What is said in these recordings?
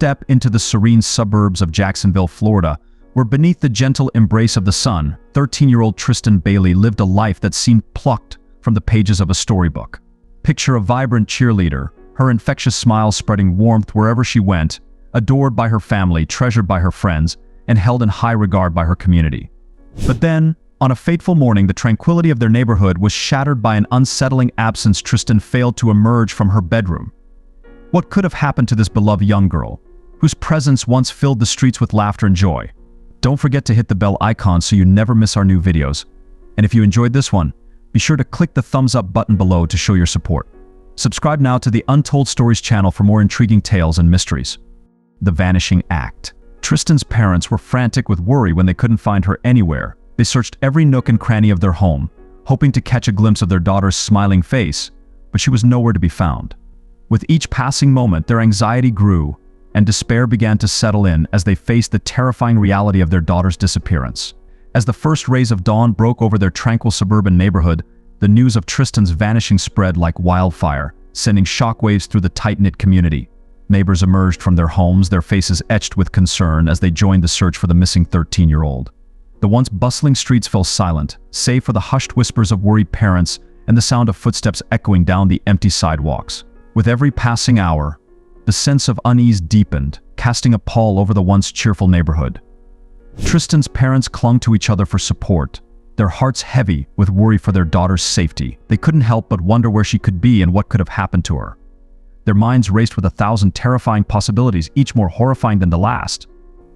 step into the serene suburbs of Jacksonville, Florida, where beneath the gentle embrace of the sun, 13-year-old Tristan Bailey lived a life that seemed plucked from the pages of a storybook. Picture a vibrant cheerleader, her infectious smile spreading warmth wherever she went, adored by her family, treasured by her friends, and held in high regard by her community. But then, on a fateful morning, the tranquility of their neighborhood was shattered by an unsettling absence. Tristan failed to emerge from her bedroom. What could have happened to this beloved young girl, whose presence once filled the streets with laughter and joy? Don't forget to hit the bell icon so you never miss our new videos. And if you enjoyed this one, be sure to click the thumbs up button below to show your support. Subscribe now to the Untold Stories channel for more intriguing tales and mysteries. The Vanishing Act. Tristan's parents were frantic with worry when they couldn't find her anywhere. They searched every nook and cranny of their home, hoping to catch a glimpse of their daughter's smiling face, but she was nowhere to be found. With each passing moment, their anxiety grew, and despair began to settle in as they faced the terrifying reality of their daughter's disappearance. As the first rays of dawn broke over their tranquil suburban neighborhood, the news of Tristan's vanishing spread like wildfire, sending shockwaves through the tight-knit community. Neighbors emerged from their homes, their faces etched with concern as they joined the search for the missing 13-year-old. The once bustling streets fell silent, save for the hushed whispers of worried parents and the sound of footsteps echoing down the empty sidewalks. With every passing hour, the sense of unease deepened, casting a pall over the once cheerful neighborhood. Tristan's parents clung to each other for support, their hearts heavy with worry for their daughter's safety. They couldn't help but wonder where she could be and what could have happened to her. Their minds raced with 1,000 terrifying possibilities, each more horrifying than the last.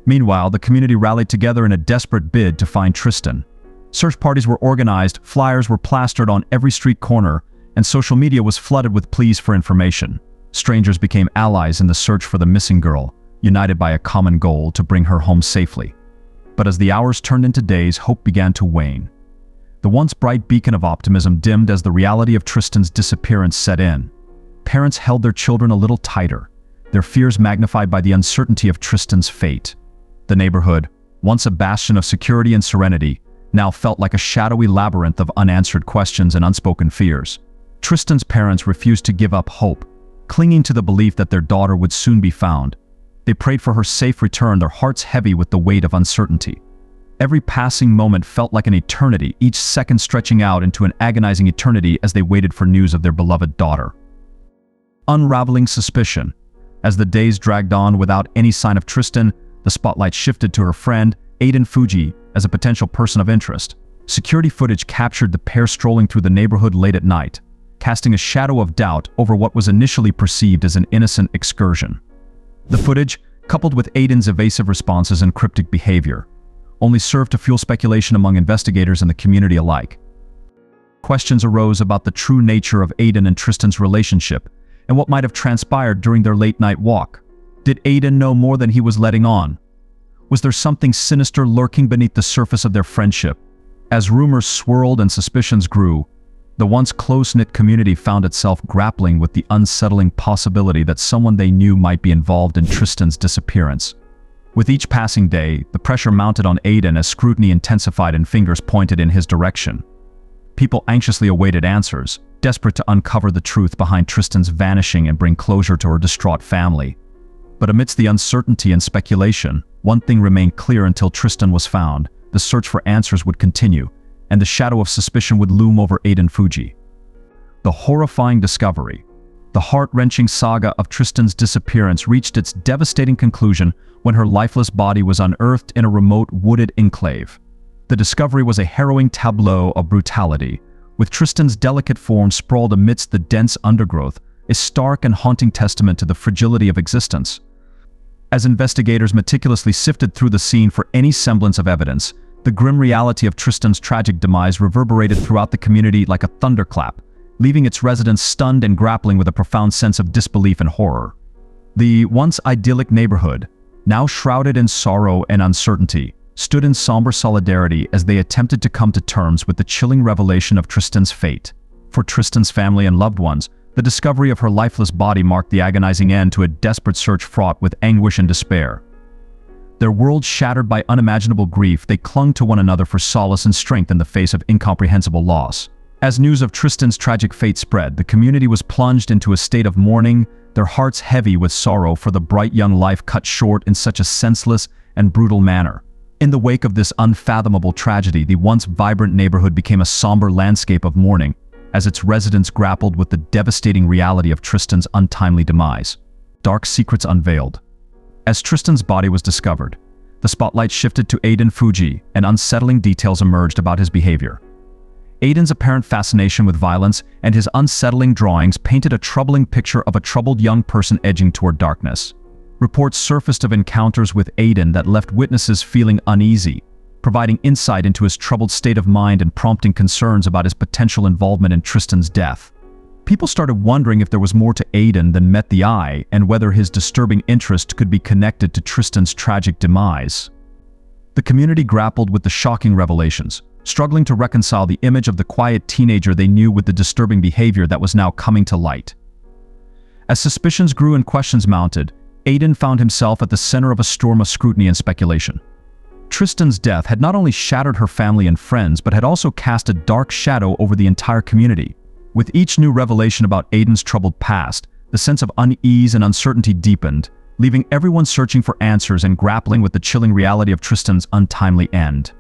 Meanwhile, the community rallied together in a desperate bid to find Tristan. Search parties were organized, flyers were plastered on every street corner, and social media was flooded with pleas for information. Strangers became allies in the search for the missing girl, united by a common goal to bring her home safely. But as the hours turned into days, hope began to wane. The once bright beacon of optimism dimmed as the reality of Tristan's disappearance set in. Parents held their children a little tighter, their fears magnified by the uncertainty of Tristan's fate. The neighborhood, once a bastion of security and serenity, now felt like a shadowy labyrinth of unanswered questions and unspoken fears. Tristan's parents refused to give up hope, clinging to the belief that their daughter would soon be found. They prayed for her safe return, their hearts heavy with the weight of uncertainty. Every passing moment felt like an eternity, each second stretching out into an agonizing eternity as they waited for news of their beloved daughter. Unraveling suspicion. As the days dragged on without any sign of Tristan, the spotlight shifted to her friend, Aiden Fucci, as a potential person of interest. Security footage captured the pair strolling through the neighborhood late at night, casting a shadow of doubt over what was initially perceived as an innocent excursion. The footage, coupled with Aiden's evasive responses and cryptic behavior, only served to fuel speculation among investigators and the community alike. Questions arose about the true nature of Aiden and Tristan's relationship and what might have transpired during their late-night walk. Did Aiden know more than he was letting on? Was there something sinister lurking beneath the surface of their friendship? As rumors swirled and suspicions grew, the once close-knit community found itself grappling with the unsettling possibility that someone they knew might be involved in Tristan's disappearance. With each passing day, the pressure mounted on Aiden as scrutiny intensified and fingers pointed in his direction. People anxiously awaited answers, desperate to uncover the truth behind Tristan's vanishing and bring closure to her distraught family. But amidst the uncertainty and speculation, one thing remained clear: until Tristan was found, the search for answers would continue, and the shadow of suspicion would loom over Aiden Fucci. The horrifying discovery. The heart-wrenching saga of Tristan's disappearance reached its devastating conclusion when her lifeless body was unearthed in a remote wooded enclave. The discovery was a harrowing tableau of brutality, with Tristan's delicate form sprawled amidst the dense undergrowth, a stark and haunting testament to the fragility of existence. As investigators meticulously sifted through the scene for any semblance of evidence, the grim reality of Tristan's tragic demise reverberated throughout the community like a thunderclap, leaving its residents stunned and grappling with a profound sense of disbelief and horror. The once idyllic neighborhood, now shrouded in sorrow and uncertainty, stood in somber solidarity as they attempted to come to terms with the chilling revelation of Tristan's fate. For Tristan's family and loved ones, the discovery of her lifeless body marked the agonizing end to a desperate search fraught with anguish and despair. Their world shattered by unimaginable grief, they clung to one another for solace and strength in the face of incomprehensible loss. As news of Tristan's tragic fate spread, the community was plunged into a state of mourning, their hearts heavy with sorrow for the bright young life cut short in such a senseless and brutal manner. In the wake of this unfathomable tragedy, the once vibrant neighborhood became a somber landscape of mourning, as its residents grappled with the devastating reality of Tristan's untimely demise. Dark secrets unveiled. As Tristan's body was discovered, the spotlight shifted to Aiden Fucci, and unsettling details emerged about his behavior. Aiden's apparent fascination with violence and his unsettling drawings painted a troubling picture of a troubled young person edging toward darkness. Reports surfaced of encounters with Aiden that left witnesses feeling uneasy, providing insight into his troubled state of mind and prompting concerns about his potential involvement in Tristan's death. People started wondering if there was more to Aiden than met the eye and whether his disturbing interest could be connected to Tristan's tragic demise. The community grappled with the shocking revelations, struggling to reconcile the image of the quiet teenager they knew with the disturbing behavior that was now coming to light. As suspicions grew and questions mounted, Aiden found himself at the center of a storm of scrutiny and speculation. Tristan's death had not only shattered her family and friends, but had also cast a dark shadow over the entire community. With each new revelation about Aiden's troubled past, the sense of unease and uncertainty deepened, leaving everyone searching for answers and grappling with the chilling reality of Tristan's untimely end.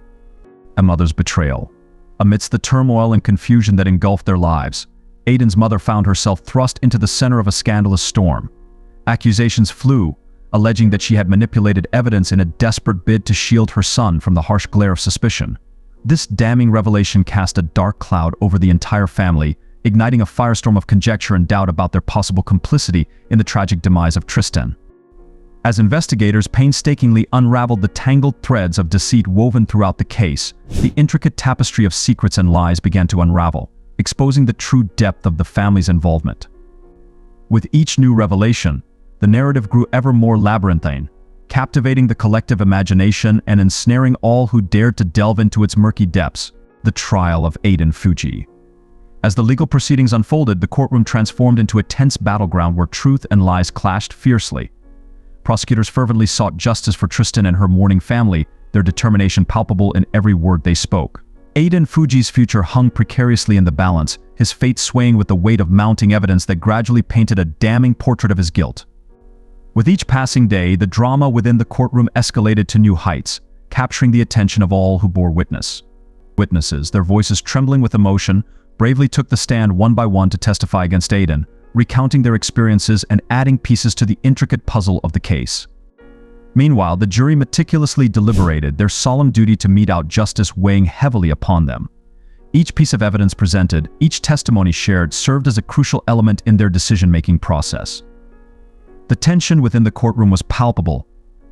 A mother's betrayal. Amidst the turmoil and confusion that engulfed their lives, Aiden's mother found herself thrust into the center of a scandalous storm. Accusations flew, alleging that she had manipulated evidence in a desperate bid to shield her son from the harsh glare of suspicion. This damning revelation cast a dark cloud over the entire family, igniting a firestorm of conjecture and doubt about their possible complicity in the tragic demise of Tristan. As investigators painstakingly unraveled the tangled threads of deceit woven throughout the case, the intricate tapestry of secrets and lies began to unravel, exposing the true depth of the family's involvement. With each new revelation, the narrative grew ever more labyrinthine, captivating the collective imagination and ensnaring all who dared to delve into its murky depths. The trial of Aiden Fucci. As the legal proceedings unfolded, the courtroom transformed into a tense battleground where truth and lies clashed fiercely. Prosecutors fervently sought justice for Tristan and her mourning family, their determination palpable in every word they spoke. Aiden Fucci's future hung precariously in the balance, his fate swaying with the weight of mounting evidence that gradually painted a damning portrait of his guilt. With each passing day, the drama within the courtroom escalated to new heights, capturing the attention of all who bore witness. Witnesses, their voices trembling with emotion, bravely took the stand one by one to testify against Aiden, recounting their experiences and adding pieces to the intricate puzzle of the case. Meanwhile, the jury meticulously deliberated, their solemn duty to mete out justice weighing heavily upon them. Each piece of evidence presented, each testimony shared, served as a crucial element in their decision-making process. The tension within the courtroom was palpable,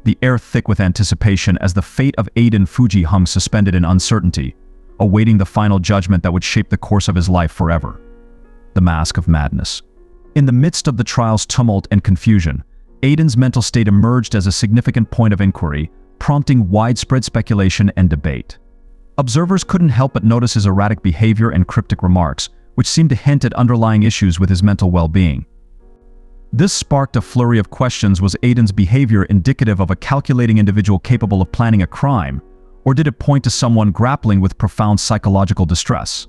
the air thick with anticipation as the fate of Aiden Fucci hung suspended in uncertainty, awaiting the final judgment that would shape the course of his life forever. The mask of madness. In the midst of the trial's tumult and confusion, Aiden's mental state emerged as a significant point of inquiry, prompting widespread speculation and debate. Observers couldn't help but notice his erratic behavior and cryptic remarks, which seemed to hint at underlying issues with his mental well-being. This sparked a flurry of questions. Was Aiden's behavior indicative of a calculating individual capable of planning a crime, or did it point to someone grappling with profound psychological distress?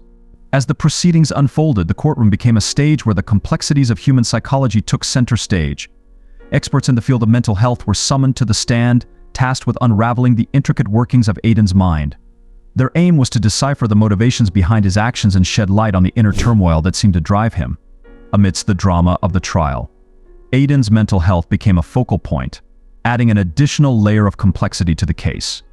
As the proceedings unfolded, the courtroom became a stage where the complexities of human psychology took center stage. Experts in the field of mental health were summoned to the stand, tasked with unraveling the intricate workings of Aiden's mind. Their aim was to decipher the motivations behind his actions and shed light on the inner turmoil that seemed to drive him. Amidst the drama of the trial, Aiden's mental health became a focal point, adding an additional layer of complexity to the case.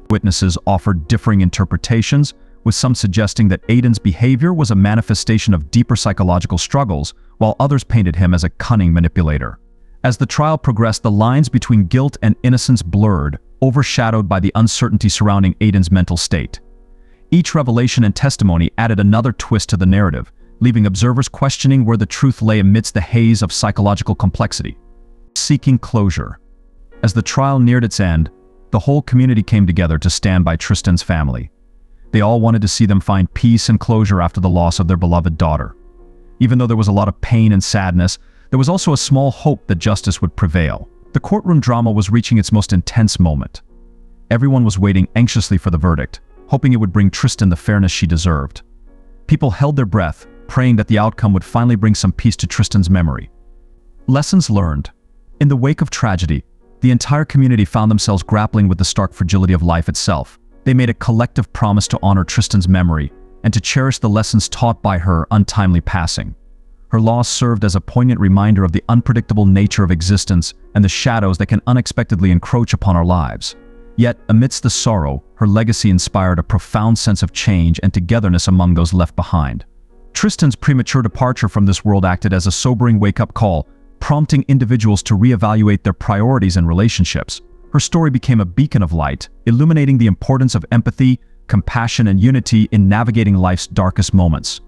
Witnesses offered differing interpretations, with some suggesting that Aiden's behavior was a manifestation of deeper psychological struggles, while others painted him as a cunning manipulator. As the trial progressed, the lines between guilt and innocence blurred, overshadowed by the uncertainty surrounding Aiden's mental state. Each revelation and testimony added another twist to the narrative, leaving observers questioning where the truth lay amidst the haze of psychological complexity. Seeking closure. As the trial neared its end, the whole community came together to stand by Tristan's family. They all wanted to see them find peace and closure after the loss of their beloved daughter. Even though there was a lot of pain and sadness, there was also a small hope that justice would prevail. The courtroom drama was reaching its most intense moment. Everyone was waiting anxiously for the verdict, hoping it would bring Tristan the fairness she deserved. People held their breath, praying that the outcome would finally bring some peace to Tristan's memory. Lessons learned. In the wake of tragedy, the entire community found themselves grappling with the stark fragility of life itself. They made a collective promise to honor Tristan's memory and to cherish the lessons taught by her untimely passing. Her loss served as a poignant reminder of the unpredictable nature of existence and the shadows that can unexpectedly encroach upon our lives. Yet, amidst the sorrow, her legacy inspired a profound sense of change and togetherness among those left behind. Tristan's premature departure from this world acted as a sobering wake-up call, prompting individuals to reevaluate their priorities and relationships. Her story became a beacon of light, illuminating the importance of empathy, compassion, and unity in navigating life's darkest moments.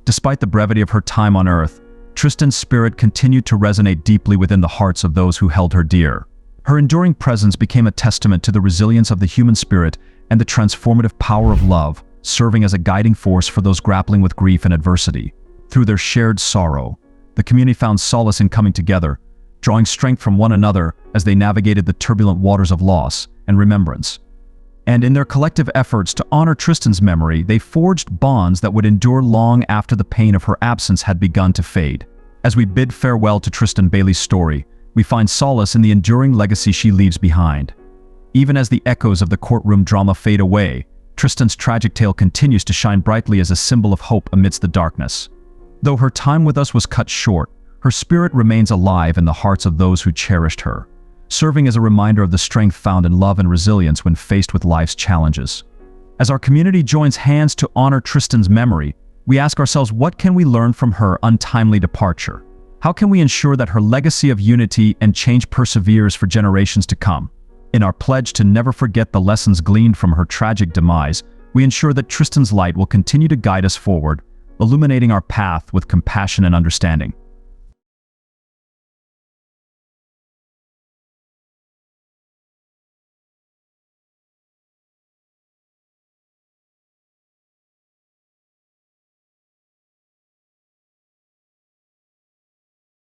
Despite the brevity of her time on Earth, Tristan's spirit continued to resonate deeply within the hearts of those who held her dear. Her enduring presence became a testament to the resilience of the human spirit and the transformative power of love, serving as a guiding force for those grappling with grief and adversity. Through their shared sorrow, the community found solace in coming together, drawing strength from one another as they navigated the turbulent waters of loss and remembrance. And in their collective efforts to honor Tristan's memory, they forged bonds that would endure long after the pain of her absence had begun to fade. As we bid farewell to Tristan Bailey's story, we find solace in the enduring legacy she leaves behind. Even as the echoes of the courtroom drama fade away, Tristan's tragic tale continues to shine brightly as a symbol of hope amidst the darkness. Though her time with us was cut short, her spirit remains alive in the hearts of those who cherished her, serving as a reminder of the strength found in love and resilience when faced with life's challenges. As our community joins hands to honor Tristan's memory, we ask ourselves, what can we learn from her untimely departure? How can we ensure that her legacy of unity and change perseveres for generations to come? In our pledge to never forget the lessons gleaned from her tragic demise, we ensure that Tristan's light will continue to guide us forward, illuminating our path with compassion and understanding.